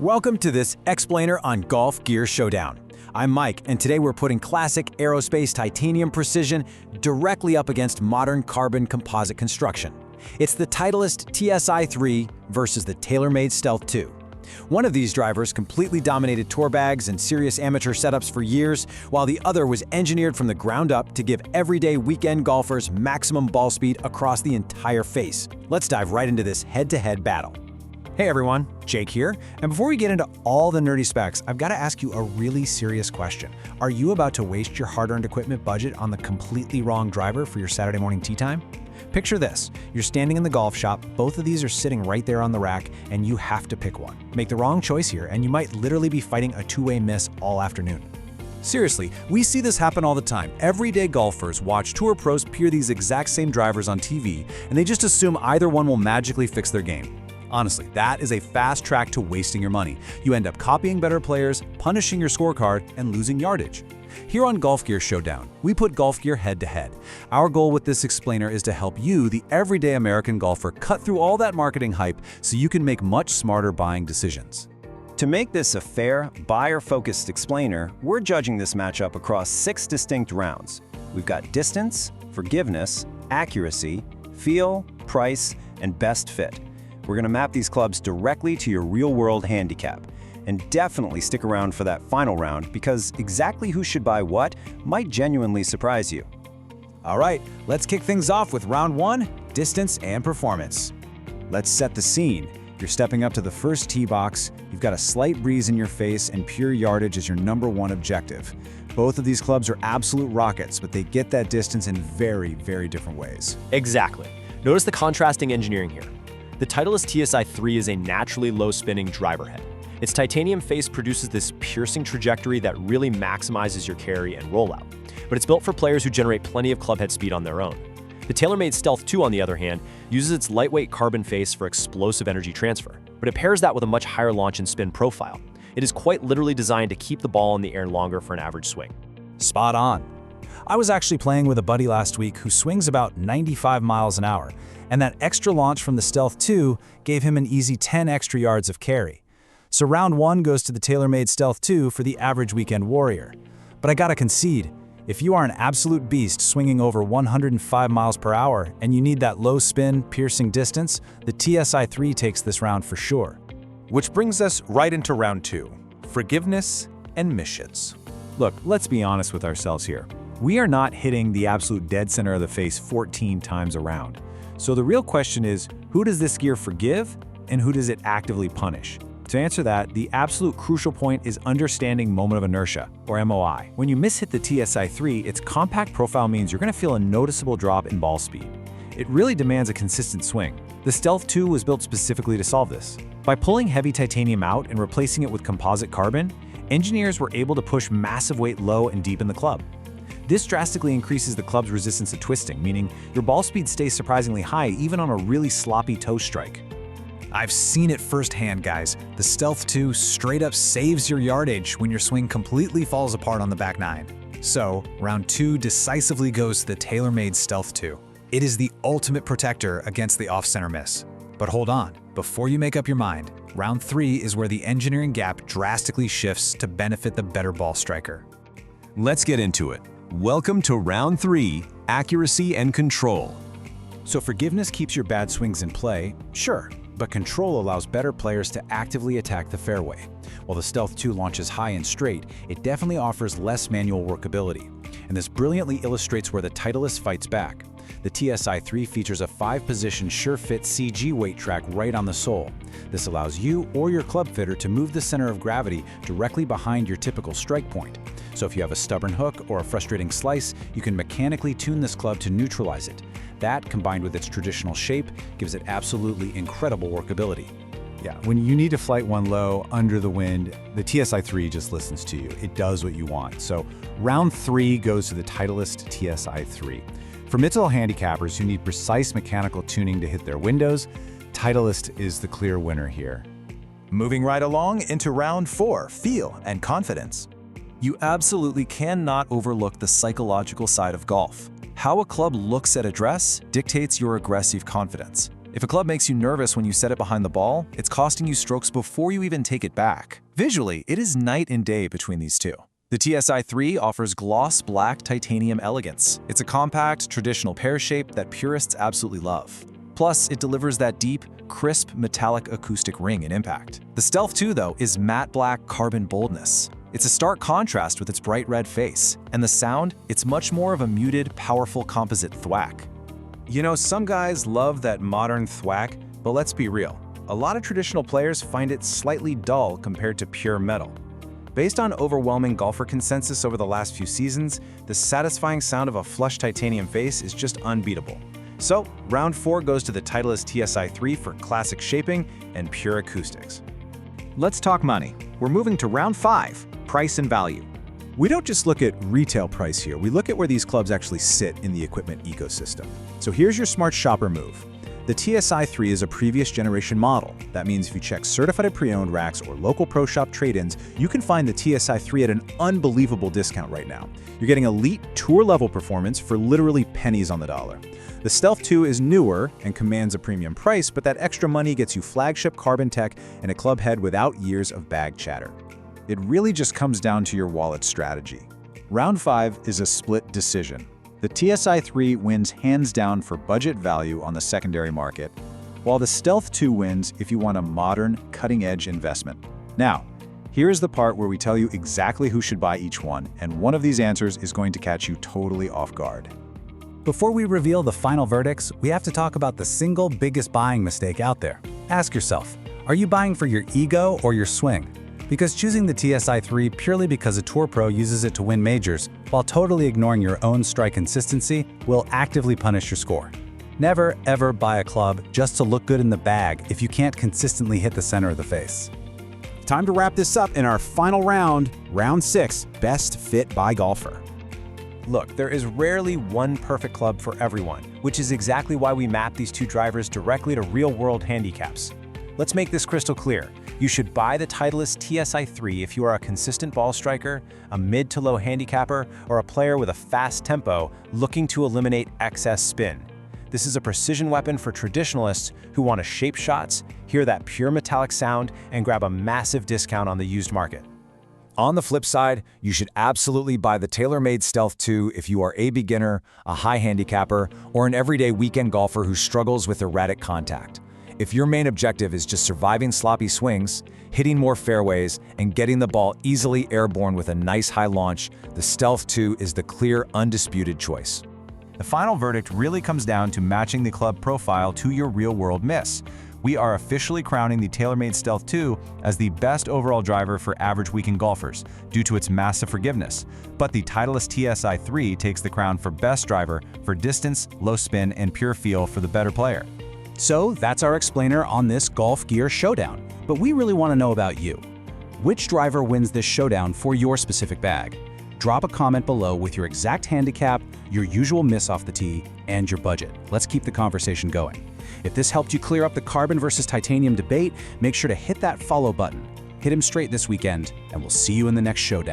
Welcome to this explainer on Golf Gear Showdown. I'm Mike, and today we're putting classic aerospace titanium precision directly up against modern carbon composite construction. It's the Titleist TSi3 versus the TaylorMade Stealth 2. One of these drivers completely dominated tour bags and serious amateur setups for years, while the other was engineered from the ground up to give everyday weekend golfers maximum ball speed across the entire face. Let's dive right into this head-to-head battle. Hey everyone, Jake here, and before we get into all the nerdy specs, I've got to ask you a really serious question. Are you about to waste your hard-earned equipment budget on the completely wrong driver for your Saturday morning tee time? Picture this, you're standing in the golf shop, both of these are sitting right there on the rack, and you have to pick one. Make the wrong choice here, and you might literally be fighting a two-way miss all afternoon. Seriously, we see this happen all the time. Everyday golfers watch tour pros peer these exact same drivers on TV, and they just assume either one will magically fix their game. Honestly, that is a fast track to wasting your money. You end up copying better players, punishing your scorecard, and losing yardage. Here on Golf Gear Showdown, we put golf gear head-to-head. Our goal with this explainer is to help you, the everyday American golfer, cut through all that marketing hype so you can make much smarter buying decisions. To make this a fair, buyer-focused explainer, we're judging this matchup across 6 distinct rounds. We've got distance, forgiveness, accuracy, feel, price, and best fit. We're going to map these clubs directly to your real-world handicap. And definitely stick around for that final round because exactly who should buy what might genuinely surprise you. All right, let's kick things off with round 1, distance and performance. Let's set the scene. You're stepping up to the first tee box, you've got a slight breeze in your face, and pure yardage is your #1 objective. Both of these clubs are absolute rockets, but they get that distance in very, very different ways. Exactly. Notice the contrasting engineering here. The Titleist TSi3 is a naturally low-spinning driver head. Its titanium face produces this piercing trajectory that really maximizes your carry and rollout. But it's built for players who generate plenty of clubhead speed on their own. The TaylorMade Stealth 2, on the other hand, uses its lightweight carbon face for explosive energy transfer, but it pairs that with a much higher launch and spin profile. It is quite literally designed to keep the ball in the air longer for an average swing. Spot on. I was actually playing with a buddy last week who swings about 95 miles an hour, and that extra launch from the Stealth 2 gave him an easy 10 extra yards of carry. So round 1 goes to the TaylorMade Stealth 2 for the average weekend warrior. But I gotta concede, if you are an absolute beast swinging over 105 miles per hour and you need that low spin, piercing distance, the TSi3 takes this round for sure. Which brings us right into round 2, forgiveness and missions. Look, let's be honest with ourselves here. We are not hitting the absolute dead center of the face 14 times around. So the real question is, who does this gear forgive and who does it actively punish? To answer that, the absolute crucial point is understanding moment of inertia, or MOI. When you mishit the TSi3, its compact profile means you're going to feel a noticeable drop in ball speed. It really demands a consistent swing. The Stealth 2 was built specifically to solve this. By pulling heavy titanium out and replacing it with composite carbon, engineers were able to push massive weight low and deep in the club. This drastically increases the club's resistance to twisting, meaning your ball speed stays surprisingly high even on a really sloppy toe strike. I've seen it firsthand, guys. The Stealth 2 straight up saves your yardage when your swing completely falls apart on the back 9. So, round 2 decisively goes to the TaylorMade Stealth 2. It is the ultimate protector against the off-center miss. But hold on, before you make up your mind, round 3 is where the engineering gap drastically shifts to benefit the better ball striker. Let's get into it. Welcome to round 3, accuracy and control. So forgiveness keeps your bad swings in play, sure, but control allows better players to actively attack the fairway. While the Stealth 2 launches high and straight, it definitely offers less manual workability. And this brilliantly illustrates where the Titleist fights back. The TSi3 features a 5-position sure-fit CG weight track right on the sole. This allows you or your club fitter to move the center of gravity directly behind your typical strike point. So if you have a stubborn hook or a frustrating slice, you can mechanically tune this club to neutralize it. That, combined with its traditional shape, gives it absolutely incredible workability. Yeah, when you need to flight one low, under the wind, the TSi3 just listens to you. It does what you want. So round 3 goes to the Titleist TSi3. For mid-to-low handicappers who need precise mechanical tuning to hit their windows, Titleist is the clear winner here. Moving right along into round 4, feel and confidence. You absolutely cannot overlook the psychological side of golf. How a club looks at address dictates your aggressive confidence. If a club makes you nervous when you set it behind the ball, it's costing you strokes before you even take it back. Visually, it is night and day between these two. The TSi3 offers gloss black titanium elegance. It's a compact, traditional pear shape that purists absolutely love. Plus, it delivers that deep, crisp, metallic acoustic ring and impact. The Stealth 2, though, is matte black carbon boldness. It's a stark contrast with its bright red face. And the sound, it's much more of a muted, powerful composite thwack. You know, some guys love that modern thwack, but let's be real. A lot of traditional players find it slightly dull compared to pure metal. Based on overwhelming golfer consensus over the last few seasons, the satisfying sound of a flush titanium face is just unbeatable. So, round 4 goes to the Titleist TSi3 for classic shaping and pure acoustics. Let's talk money. We're moving to round 5, price and value. We don't just look at retail price here, we look at where these clubs actually sit in the equipment ecosystem. So here's your smart shopper move. The TSi3 is a previous generation model. That means if you check certified pre-owned racks or local pro shop trade-ins, you can find the TSi3 at an unbelievable discount right now. You're getting elite tour-level performance for literally pennies on the dollar. The Stealth 2 is newer and commands a premium price, but that extra money gets you flagship carbon tech and a club head without years of bag chatter. It really just comes down to your wallet strategy. Round 5 is a split decision. The TSi3 wins hands down for budget value on the secondary market, while the Stealth 2 wins if you want a modern, cutting-edge investment. Now, here's the part where we tell you exactly who should buy each one, and one of these answers is going to catch you totally off guard. Before we reveal the final verdicts, we have to talk about the single biggest buying mistake out there. Ask yourself, are you buying for your ego or your swing? Because choosing the TSi3 purely because a tour pro uses it to win majors, while totally ignoring your own strike consistency, will actively punish your score. Never, ever buy a club just to look good in the bag if you can't consistently hit the center of the face. Time to wrap this up in our final round, round 6, best fit by golfer. Look, there is rarely one perfect club for everyone, which is exactly why we map these two drivers directly to real-world handicaps. Let's make this crystal clear. You should buy the Titleist TSi3 if you are a consistent ball striker, a mid to low handicapper, or a player with a fast tempo looking to eliminate excess spin. This is a precision weapon for traditionalists who want to shape shots, hear that pure metallic sound, and grab a massive discount on the used market. On the flip side, you should absolutely buy the TaylorMade Stealth 2 if you are a beginner, a high handicapper, or an everyday weekend golfer who struggles with erratic contact. If your main objective is just surviving sloppy swings, hitting more fairways, and getting the ball easily airborne with a nice high launch, the Stealth 2 is the clear, undisputed choice. The final verdict really comes down to matching the club profile to your real-world miss. We are officially crowning the TaylorMade Stealth 2 as the best overall driver for average weekend golfers due to its massive forgiveness, but the Titleist TSi3 takes the crown for best driver for distance, low spin, and pure feel for the better player. So that's our explainer on this Golf Gear Showdown. But we really want to know about you. Which driver wins this showdown for your specific bag? Drop a comment below with your exact handicap, your usual miss off the tee, and your budget. Let's keep the conversation going. If this helped you clear up the carbon versus titanium debate, make sure to hit that follow button. Hit him straight this weekend, and we'll see you in the next showdown.